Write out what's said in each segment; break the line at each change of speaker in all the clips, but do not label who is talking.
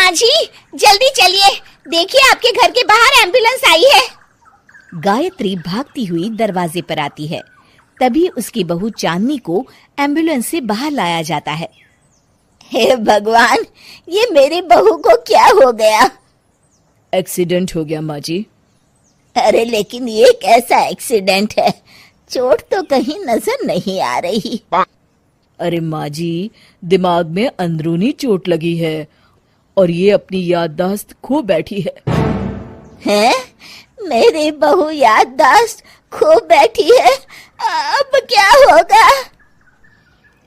माँ जी, जल्दी चलिए, देखिए आपके घर के बाहर एम्बुलेंस आई है। गायत्री भागती हुई दरवाजे पर आती है। तभी उसकी बहू चांदनी को एम्बुलेंस से बाहर लाया जाता है। हे भगवान, ये मेरी बहू को क्या हो गया?
एक्सीडेंट हो गया माँ जी।
अरे लेकिन ये कैसा एक्सीडेंट है? चोट तो कहीं नजर नहीं आ रही।
अरे माँ जी, दिमाग में अंदरूनी चोट लगी है और ये अपनी याददाश्त खो बैठी है।
हैं? मेरी बहू याददाश्त खो बैठी है? अब क्या होगा?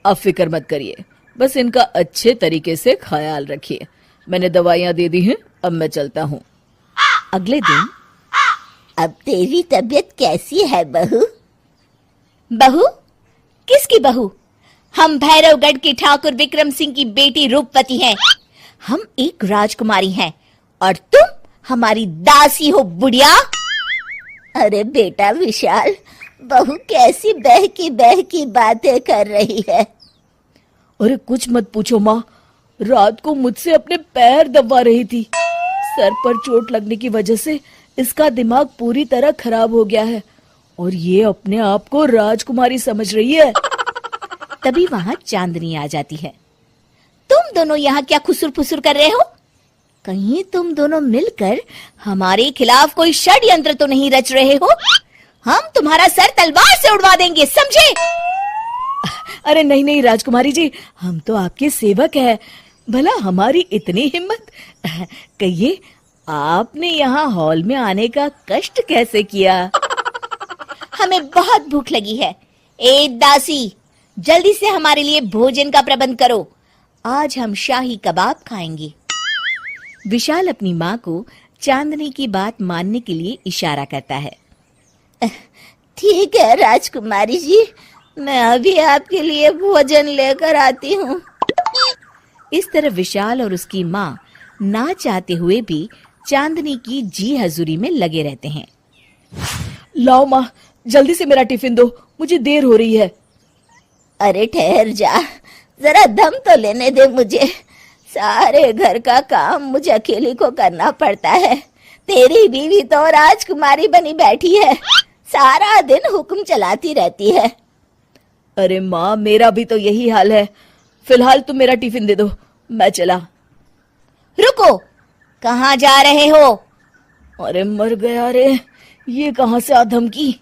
अब फिक्र मत करिए, बस इनका अच्छे तरीके से ख्याल रखिए। मैंने दवाइयाँ दे दी हैं, अब मैं चलता हूँ।
अगले दिन, अब तेरी तबीयत कैसी है बहू? बहू? किसकी बहू? हम भैरवगढ़ के ठाकुर विक्रम सिंह की बेटी रूपवती हैं। हम एक राजकुमारी हैं और तुम हमारी दासी हो बुढ़िया। अरे बेटा विशाल, बहू कैसी बहकी बातें कर रही है।
अरे कुछ मत पूछो माँ, रात को मुझसे अपने पैर दबा रही थी। सर पर चोट लगने की वजह से इसका दिमाग पूरी तरह खराब हो गया है और ये अपने आप को राजकुमारी समझ रही है।
तभी वहां चांदनी आ जाती है। तुम दोनों यहाँ क्या खुसुर फुसुर कर रहे हो? कहीं तुम दोनों मिलकर हमारे खिलाफ कोई षड्यंत्र तो नहीं रच रहे हो? हम तुम्हारा सर तलवार से उड़वा देंगे, समझे?
अरे नहीं नहीं राजकुमारी जी, हम तो आपके सेवक हैं। भला हमारी इतनी हिम्मत? कहिए, आपने यहाँ हॉल में आने का कष्ट कैसे किया? हमें बहुत भूख लगी है। ए दासी, जल्दी से हमारे लिए भोजन का प्रबंध करो। आज हम शाही कबाब खाएंगे। विशाल अपनी माँ को चांदनी की बात मानने के लिए इशारा करता है। ठीक है राजकुमारी जी, मैं अभी आपके लिए भोजन लेकर आती हूँ। इस तरह विशाल और उसकी माँ ना चाहते हुए भी चांदनी की जी हजूरी में लगे रहते हैं। लाओ माँ, जल्दी से मेरा टिफिन दो, मुझे देर हो रही है।
अरे ठहर जा, जरा दम तो लेने दे मुझे। सारे घर का काम मुझे अकेली को करना पड़ता है। तेरी बीवी तो राजकुमारी बनी बैठी है, सारा दिन हुक्म चलाती रहती है।
अरे माँ, मेरा भी तो यही हाल है। फिलहाल तुम मेरा टिफिन दे दो, मैं चला।
रुको, कहाँ जा रहे हो?
अरे मर गया रे, ये कहाँ से आ धमकी?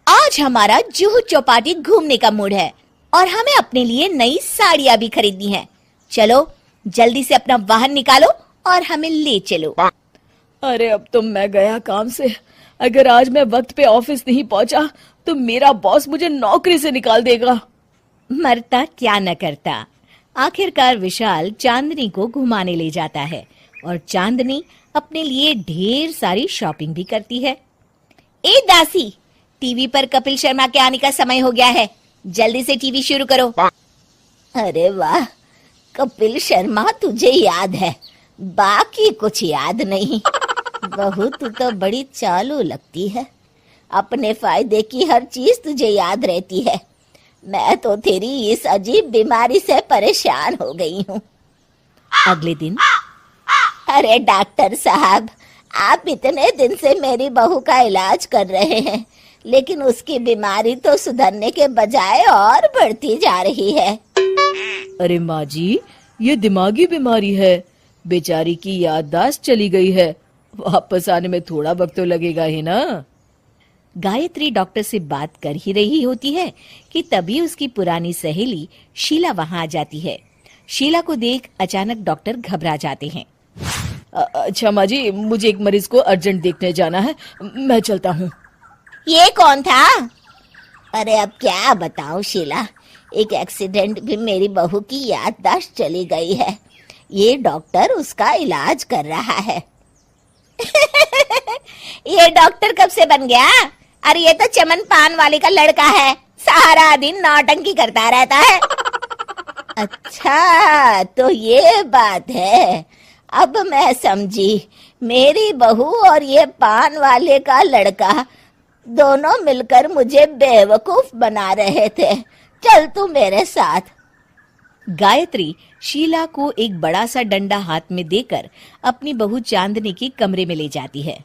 आज हमारा जुहू चौपाटी घूमने का मूड है और हमें अपने लिए नई साड़ियाँ भी खरीदनी है। चलो जल्दी से अपना वाहन निकालो और हमें ले चलो।
अरे अब तो मैं गया काम से। अगर आज मैं वक्त पे ऑफिस नहीं पहुंचा तो मेरा बॉस मुझे नौकरी से निकाल देगा।
मरता क्या न करता। आखिरकार विशाल चांदनी को घुमाने ले जाता है और चांदनी अपने लिए ढेर सारी शॉपिंग भी करती है। ए दासी, टीवी पर कपिल शर्मा के आने का समय हो गया है, जल्दी से टीवी शुरू करो। अरे वाह, कपिल शर्मा तुझे याद है, बाकी कुछ याद नहीं। बहू तू तो बड़ी चालू लगती है, अपने फायदे की हर चीज तुझे याद रहती है। मैं तो तेरी इस अजीब बीमारी से परेशान हो गई हूँ। अगले दिन, अरे डॉक्टर साहब, आप इतने दिन से मेरी बहू का इलाज कर रहे हैं, लेकिन उसकी बीमारी तो सुधरने के बजाय और बढ़ती जा रही है।
अरे माँ जी, ये दिमागी बीमारी है। बेचारी की याददाश्त चली गई है, वापस आने में थोड़ा वक्त तो लगेगा ही ना। गायत्री डॉक्टर से बात कर ही रही होती है कि तभी उसकी पुरानी सहेली शीला वहां आ जाती है। शीला को देख अचानक डॉक्टर घबरा जाते हैं। अच्छा माँ जी, मुझे एक मरीज को अर्जेंट देखने जाना है, मैं चलता हूँ।
ये कौन था? अरे अब क्या बताऊं शीला, एक एक्सीडेंट भी मेरी बहू की याददाश्त चली गई है। ये डॉक्टर उसका इलाज कर रहा है। ये डॉक्टर कब से बन गया? अरे ये तो चमन पान वाले का लड़का है, सारा दिन नौटंकी करता रहता है। अच्छा तो ये बात है, अब मैं समझी। मेरी बहू और ये पान वाले का लड़का दोनों मिलकर मुझे बेवकूफ बना रहे थे। चल तू मेरे साथ। गायत्री शीला को एक बड़ा सा डंडा हाथ में देकर अपनी बहू चांदनी के कमरे में ले जाती है।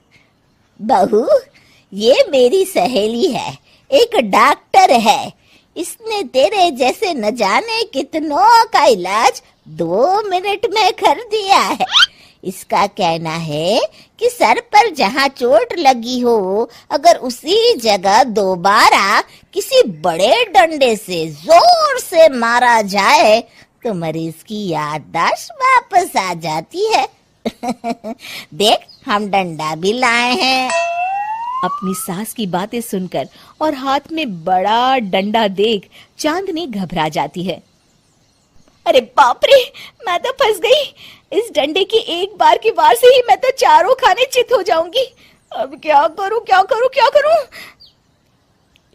बहू, ये मेरी सहेली है, एक डॉक्टर है। इसने तेरे जैसे न जाने कितनों का इलाज 2 मिनट में कर दिया है। इसका कहना है कि सर पर जहाँ चोट लगी हो, अगर उसी जगह दोबारा किसी बड़े डंडे से जोर से मारा जाए तो मरीज की याददाश्त वापस आ जाती है। देख, हम डंडा भी लाए हैं।
अपनी सास की बातें सुनकर और हाथ में बड़ा डंडा देख चांदनी घबरा जाती है।
अरे बाप रे, मैं तो फंस गई। इस डंडे की एक बार की वार से ही मैं तो चारों खाने चित हो जाऊंगी। अब क्या करूं, क्या करूं, क्या करूं?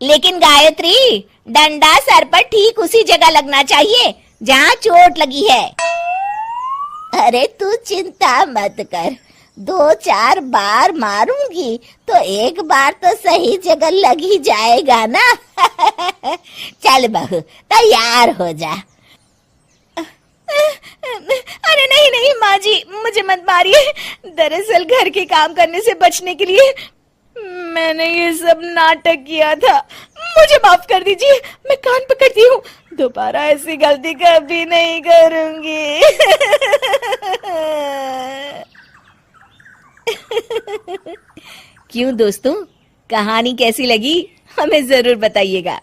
लेकिन गायत्री, डंडा सर पर ठीक उसी जगह लगना चाहिए जहाँ चोट लगी है। अरे तू चिंता मत कर, 2-4 बार मारूंगी तो एक बार तो सही जगह लग ही जाएगा ना। चल बहू, तैयार हो जा।
अरे नहीं नहीं माँ जी, मुझे मत मारिए। दरअसल घर के काम करने से बचने के लिए मैंने ये सब नाटक किया था। मुझे माफ कर दीजिए, मैं कान पकड़ती हूँ। दोबारा ऐसी गलती कभी नहीं करूंगी।
क्यों दोस्तों, कहानी कैसी लगी हमें जरूर बताइएगा।